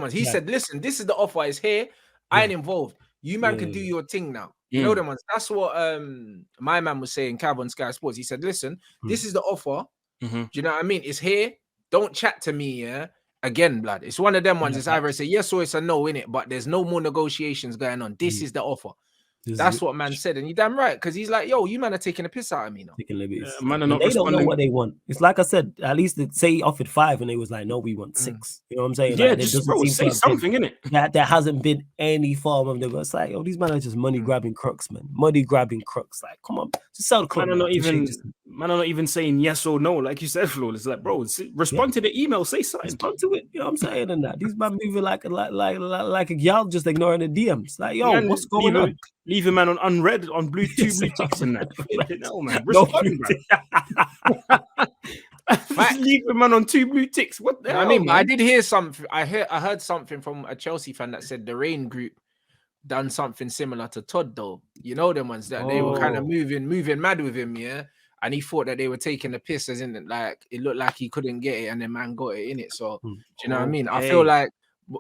ones. He said, listen, this is the offer. It's here. I ain't involved. You man can do your thing now. You know them ones. That's what my man was saying, Cav on Sky Sports. He said, listen, this is the offer. Do you know what I mean? It's here. Don't chat to me, yeah? Again, blood. It's one of them ones. It's either a yes or it's a no, innit? But there's no more negotiations going on. This is the offer. That's what man said. And you damn right. Because he's like, yo, you man are taking a piss out of me now. Man are not they don't know what they want. It's like I said, at least say he offered 5 and they was like, no, we want 6. You know what I'm saying? Yeah, like, just say something, innit? That there hasn't been any form of them. It's like, oh, these men are just money grabbing crooks, man. Money grabbing crooks. Like, come on, just sell the club. Man are not even saying yes or no, like you said, Flo. It's like, bro, respond to the email, say something. Respond to it. You know what I'm saying? And that these men moving like a y'all just ignoring the DMs. Like, yo, what's going on? Leave a man on unread on blue ticks and that. No, man. Respond, leave a man on 2 blue ticks. What the hell, I mean, man? I did hear something. I heard something from a Chelsea fan that said the Rain Group done something similar to Todd, though. You know them ones that they were kind of moving mad with him, yeah. And he thought that they were taking the piss, as in like it looked like he couldn't get it, and the man got it in it. So do you know what I mean? I feel like,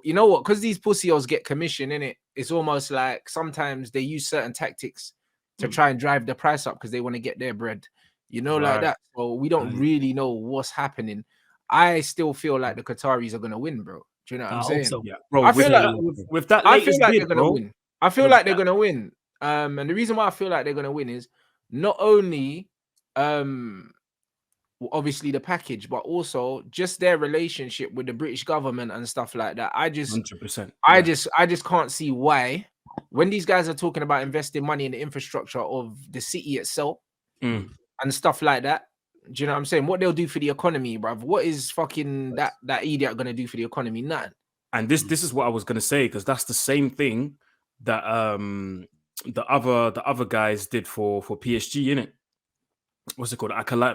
you know what? Because these pussios get commission in it. It's almost like sometimes they use certain tactics to try and drive the price up because they want to get their bread. You know, like that. So we don't really know what's happening. I still feel like the Qataris are gonna win, bro. Do you know what I'm saying? Yeah, bro. I feel like with that, I feel like they're gonna bro, win. I feel like they're gonna win. And the reason why I feel like they're gonna win is not only obviously the package, but also just their relationship with the British government and stuff like that. I just 100%. I just can't see why when these guys are talking about investing money in the infrastructure of the city itself and stuff like that. Do you know what I'm saying? What they'll do for the economy, bruv? What is fucking that idiot gonna do for the economy? Nothing. And this is what I was gonna say, because that's the same thing that the other guys did for PSG, innit? What's it called?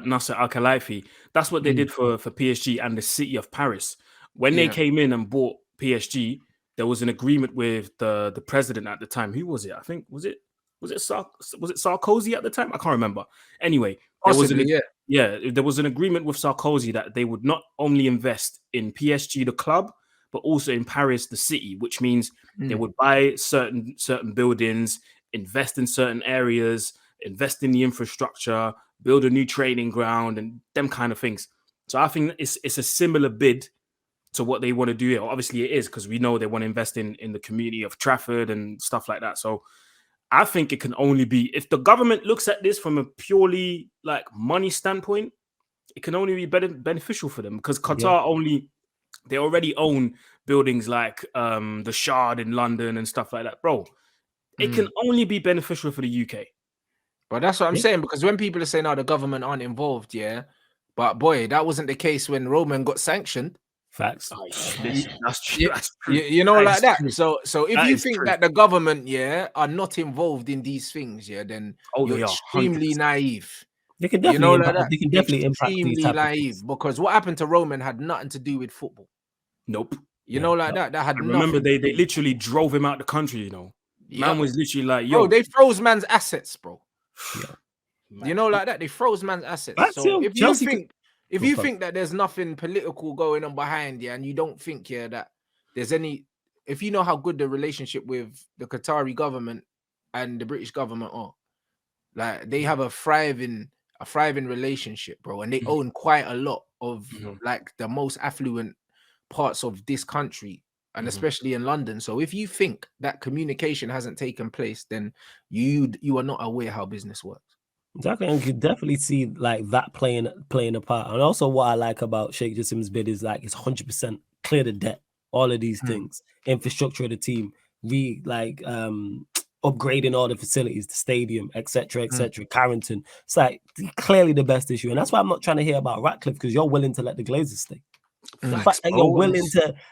Nasser Al-Khelaifi. That's what they did for PSG and the city of Paris. When they came in and bought PSG, there was an agreement with the president at the time. Who was it? I think was it Sarkozy at the time? I can't remember. Anyway, there was an agreement with Sarkozy that they would not only invest in PSG, the club, but also in Paris, the city, which means they would buy certain buildings, invest in certain areas, invest in the infrastructure, build a new training ground, and them kind of things. So I think it's a similar bid to what they want to do here. Obviously, it is, because we know they want to invest in the community of Trafford and stuff like that. So I think it can only be, if the government looks at this from a purely like money standpoint, it can only be beneficial for them, because Qatar they already own buildings like the Shard in London and stuff like that, bro. It can only be beneficial for the UK. But that's what I'm saying, because when people are saying, "Oh, the government aren't involved," but boy, that wasn't the case when Roman got sanctioned. Facts. That's true. You know, like that. So if you think that the government, are not involved in these things, then you're extremely naive. They can definitely They can definitely impact these type naive, because what happened to Roman had nothing to do with football. Nope. You know, like that. That had nothing. Remember, they literally drove him out the country. You know, man was literally like, "Yo, bro, they froze man's assets, bro." You know, like that. They froze man's assets. So if you think that there's nothing political going on behind, and you don't think that there's any, if you know how good the relationship with the Qatari government and the British government are, like they have a thriving relationship, bro, and they own quite a lot of like the most affluent parts of this country, and especially in London. So if you think that communication hasn't taken place, then you are not aware how business works. Exactly, and you could definitely see like that playing a part. And also, what I like about Sheikh Jassim's bid is like it's 100% clear the debt, all of these things, infrastructure of the team, upgrading all the facilities, the stadium, etc., Carrington. It's like clearly the best issue, and that's why I'm not trying to hear about Ratcliffe, because you're willing to let the Glazers stay. The fact that you're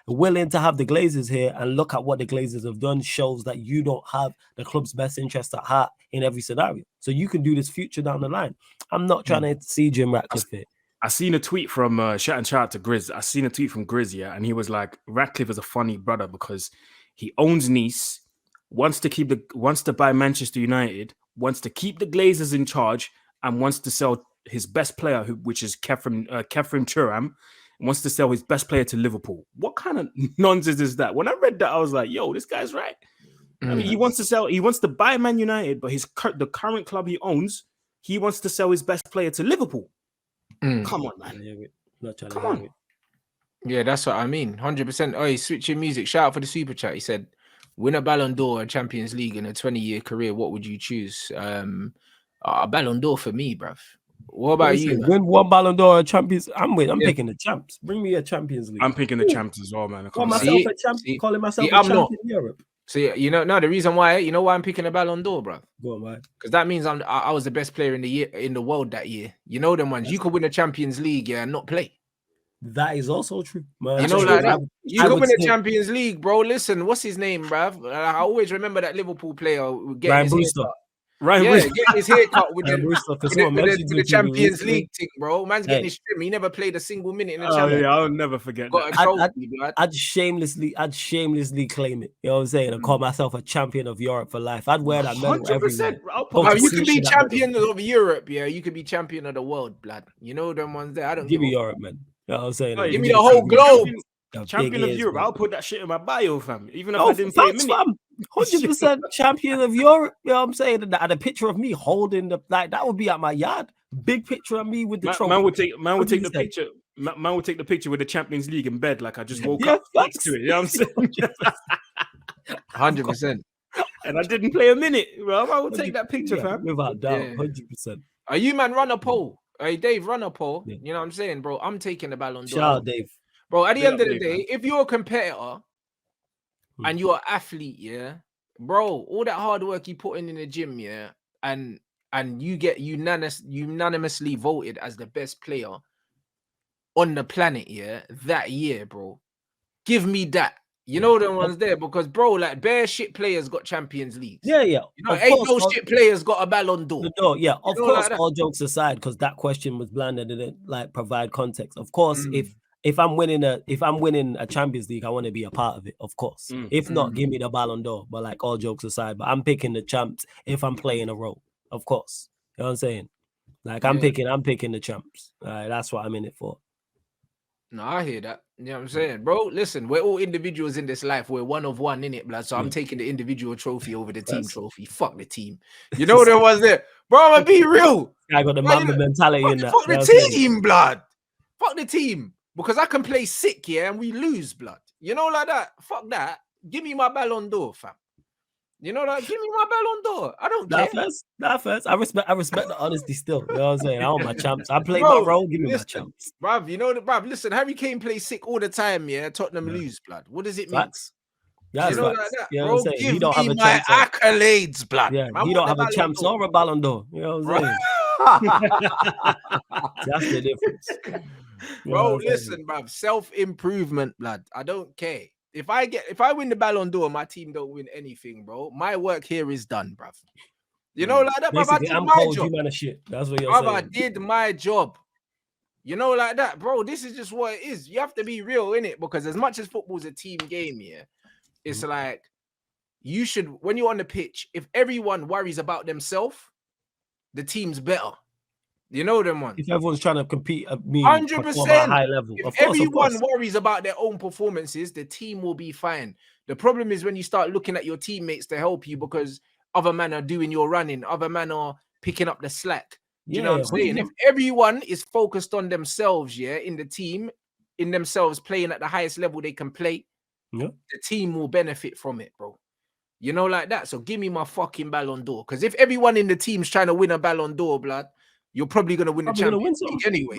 willing to have the Glazers here and look at what the Glazers have done shows that you don't have the club's best interest at heart in every scenario. So you can do this future down the line. I'm not trying to see Jim Ratcliffe here. I seen a tweet from shout out to Grizz. I seen a tweet from Grizz, and he was like, Ratcliffe is a funny brother because he owns Nice, wants to buy Manchester United, wants to keep the Glazers in charge, and wants to sell his best player, which is Kefrim Thuram. wants to sell his best player to Liverpool. What kind of nonsense is that? When I read that, I was like, yo, this guy's right. I mean, he wants to buy Man United, but the current club he owns, he wants to sell his best player to Liverpool. Come on, man. Come on. Yeah, that's what I mean. 100%. Oh, he's switching music. Shout out for the super chat. He said, win a Ballon d'Or and Champions League in a 20-year career, what would you choose? A Ballon d'Or for me, bruv. What about you? Win one Ballon d'Or, Champions. I'm picking the champs. Bring me a Champions League. I'm picking the champs as well, man. Calling myself a champion in Europe. So you know, no, the reason why, you know why I'm picking a Ballon d'Or, bro? Go on, man. Because that means I was the best player in the world that year. You know them ones. You could win a Champions League, and not play. That is also true, man. You know, like that. You could win a Champions League, bro. Listen, what's his name, bruv? I always remember that Liverpool player Ryan Brewster. Getting his haircut with the Champions League thing, bro. Man's getting his trim. He never played a single minute in the Champions League. Yeah, I'll never forget that. I'd shamelessly claim it. You know what I'm saying? And call myself a champion of Europe for life. I'd wear that medal every day. You could be champion of Europe, yeah. You could be champion of the world, blood. You know them ones there. I don't give me Europe, man. You know what I'm saying? Give me the whole globe. Champion of Europe. Man. I'll put that shit in my bio, fam. Even if I didn't play a minute. 100% champion of Europe. You know what I'm saying? And a picture of me holding that would be at my yard. Big picture of me with the trophy. Man would take the picture. Man would take the picture with the Champions League in bed, like I just woke up next to it. You know what I'm saying? 100%. And I didn't play a minute. Well, I would take that picture, fam. Without doubt, 100%. Are you, man? Run a poll. Hey, Dave, run a poll. Yeah. You know what I'm saying, bro? I'm taking the Ballon d'Or. Shout out, Dave. Bro, at the end of the day, if you're a competitor and you're an athlete, yeah, bro, all that hard work you put in the gym, yeah, and you get unanimously voted as the best player on the planet, yeah, that year, bro. Give me that. You know the ones there, because bro, like bare shit players got Champions Leagues. Yeah. You know, ain't no shit players got a Ballon d'Or. Yeah, of course. Like all jokes aside, because that question was bland and didn't like provide context. Of course, if I'm winning a Champions League, I want to be a part of it. Of course. If not, give me the Ballon d'Or. But like all jokes aside, but I'm picking the champs if I'm playing a role. Of course, you know what I'm saying. Like I'm picking the champs. That's what I'm in it for. No, I hear that. You know what I'm saying? Bro, listen, we're all individuals in this life. We're one of one in it, blood. So I'm taking the individual trophy over the team trophy. Fuck the team. You know what it was there? Bro, I'm gonna be real. I got the Mamba mentality in that. Fuck the team, blood. Fuck the team. Because I can play sick, yeah, and we lose, blood. You know, like that. Fuck that. Give me my Ballon d'Or, fam. You know that? Give me my Ballon d'Or. I don't care. Not first. I respect the honesty still. You know what I'm saying? I want my champs. I play my role. Give me my champs. Bruv, you know that, bruv. Listen, Harry Kane plays sick all the time, yeah. Tottenham lose, blood. What does it mean? Yeah, you know like that, you know bro. What I'm saying? Give he don't me have a my chance accolades, blood. Yeah, he don't have a champs or a Ballon d'Or. You know what I'm saying? That's the difference. Bro, listen, bruv. Self-improvement, blood. I don't care. If I win the Ballon d'Or, my team don't win anything, bro. My work here is done, bruv. You know, like that, bruv. I did my job. That's what you're saying. I did my job. You know, like that, bro. This is just what it is. You have to be real in it, because as much as football's a team game, yeah, it's like you should, when you're on the pitch, if everyone worries about themselves, the team's better. You know them ones. If everyone's trying to compete at 100% at a high level, if everyone worries about their own performances, the team will be fine. The problem is when you start looking at your teammates to help you because other men are doing your running, other men are picking up the slack. You know what I'm saying? If everyone is focused on themselves, yeah, in the team, in themselves playing at the highest level they can play, the team will benefit from it, bro. You know, like that. So give me my fucking Ballon d'Or. Because if everyone in the team's trying to win a Ballon d'Or, blood, you're probably going to win the Champions League anyway.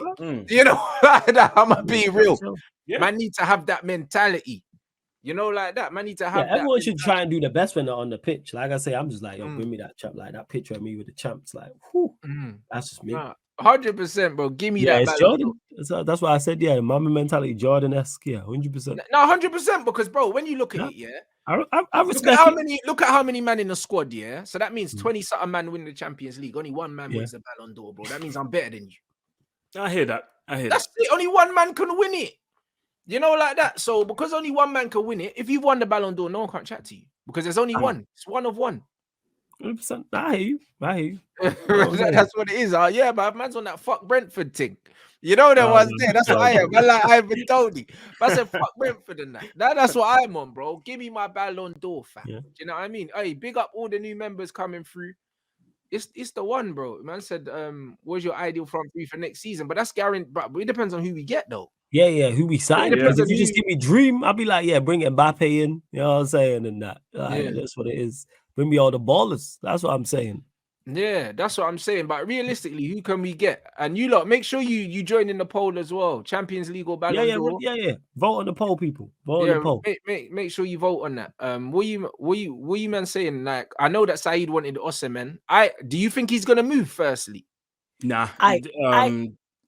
You know, I'm going to be real. Man need to have that mentality. You know, like that. Man need to have that. Everyone should try and do the best when they're on the pitch. Like I say, I'm just like, yo, bring me that champ. Like that picture of me with the champs. Like, whew, that's just me. 100%, bro. Give me that. It's Jordan. That's why I said, Mamba mentality, Jordan-esque. Yeah, 100%. No, 100%. Because, bro, when you look at it, I respect look at how many man in the squad, yeah? So that means 20-something man win the Champions League. Only one man wins the Ballon d'Or, bro. That means I'm better than you. I hear that. That's it. Only one man can win it. You know, like that. So because only one man can win it, if you've won the Ballon d'Or, no one can't chat to you. Because there's only one. It's one of one. 100%. I hear you. That's what it is. Yeah, but man's on that fuck Brentford thing. You know that was there. That's what I am. I like Ivan Toney. But I said, fuck Brentford and that. That's what I'm on, bro. Give me my Ballon d'Or, fam. Yeah. Do you know what I mean? Hey, big up all the new members coming through. It's the one, bro. Man said, what's your ideal front three for next season? But that's guaranteed. But it depends on who we get, though. Yeah, who we sign. It depends If on you who- just give me dream, I'll be like, yeah, bring Mbappe in. You know what I'm saying? And that. Yeah. That's what it is. Bring me all the ballers. That's what I'm saying. Yeah, that's what I'm saying. But realistically, who can we get? And you lot, make sure you join in the poll as well. Champions League or Ballon d'Or. Yeah. Vote on the poll, people. Vote on the poll. Make sure you vote on that. What you man saying? Like, I know that Saeed wanted Osimhen. Do you think he's gonna move? Firstly, Nah.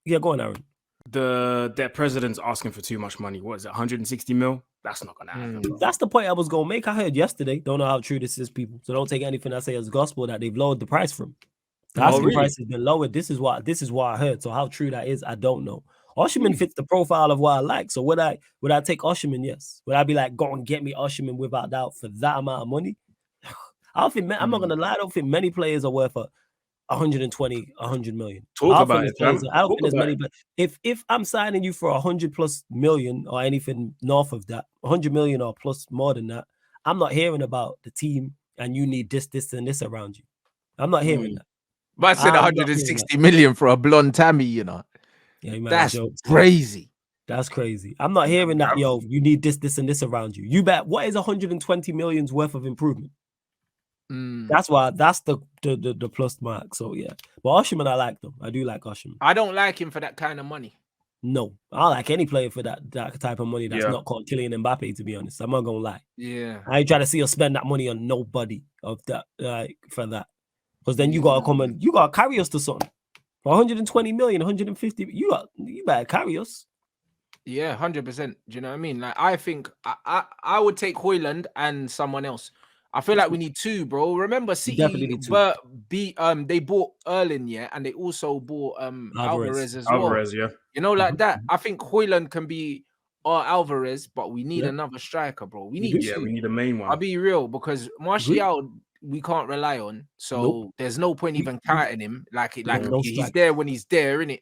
Yeah, go on, Aaron. Their president's asking for too much money. What is it, 160 mil? That's not gonna happen. That's the point I was gonna make. I heard yesterday. Don't know how true this is, people. So don't take anything I say as gospel that they've lowered the price from. The asking price has been lowered. This is what I heard. So how true that is, I don't know. Osimhen fits the profile of what I like. So would I take Osimhen? Yes. Would I be like, go and get me Osimhen without doubt for that amount of money? I don't think. I'm not gonna lie. I don't think many players are worth 120, 100 million. Talk about it, fam. I don't think there's many. If I'm signing you for 100+ million or anything north of that, 100 million or plus more than that, I'm not hearing about the team and you need this, and this around you. I'm not hearing that. But I said 160 million for a blonde Tammy, you know. Yeah, that's crazy. That's crazy. I'm not hearing that, yo, you need this, and this around you. You bet. What is 120 million's worth of improvement? That's the plus mark. So yeah, but Osimhen, I like them. I do like Osimhen. I don't like him for that kind of money. No, I like any player for that type of money that's not called Kylian Mbappe. To be honest, I'm not gonna lie. Yeah, I ain't trying to see us spend that money on nobody of that for that, because then you gotta come and you gotta carry us to something. For 120 million, 150, you better carry us. Yeah, 100%. Do you know what I mean? Like, I think I would take Højlund and someone else. I feel like we need two, bro. Remember, City, they bought Erling, yeah, and they also bought Alvarez as well. Alvarez, yeah. You know, like that. I think Højlund can be Alvarez, but we need another striker, bro. We need two. Yeah, we need a main one. I'll be real, because Martial we can't rely on, so there's no point even counting him. He's there when he's there, innit?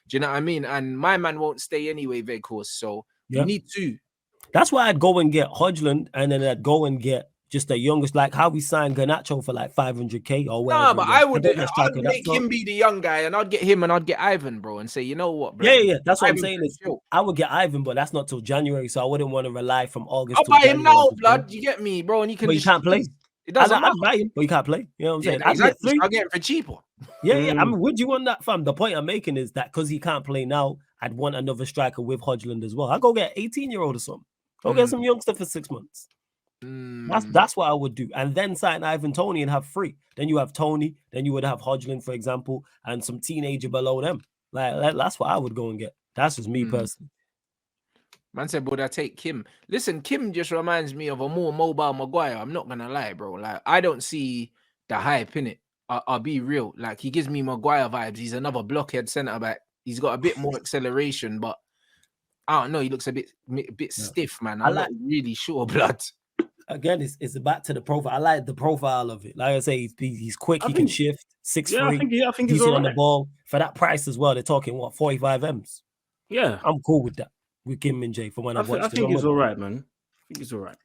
Do you know what I mean? And my man won't stay anyway, Vegas. So we need two. That's why I'd go and get Højlund, and then I'd go and get just the youngest, like how we signed Garnacho for like 500k or whatever. Nah, but I'd make him be the young guy, and I'd get him and I'd get Ivan, bro, and say, you know what, bro? Yeah. That's what I'm saying. Is I would get Ivan, but that's not till January, so I wouldn't want to rely from August. I'll buy him now, blood. You get me, bro? And he can. But you can't play. It doesn't matter. I'd buy him, but you can't play. You know what I'm saying? Exactly. I'll get him for cheaper. Yeah. I mean, would you want that, fam? The point I'm making is that because he can't play now, I'd want another striker with Højlund as well. I'd go get 18-year-old or something. Go get some youngster for 6 months. That's what I would do, and then sign Ivan Toney and have free. Then you have Toney, then you would have Højlund, for example, and some teenager below them. Like that's what I would go and get. That's just me personally. Man said, "Would I take Kim?" Listen, Kim just reminds me of a more mobile Maguire. I'm not gonna lie, bro. Like, I don't see the hype in it. I'll be real. Like, he gives me Maguire vibes. He's another blockhead centre back. He's got a bit more acceleration, but I don't know. He looks a bit stiff, man. I'm not really sure, blood. Again, it's back to the profile. I like the profile of it. Like I say, he's quick. He can shift 6'3". I think he's all right on the ball for that price as well. They're talking 45 M's. Yeah, I'm cool with that. With Kim Min Jae for when I've watched. I think he's all right, man. I think he's all right.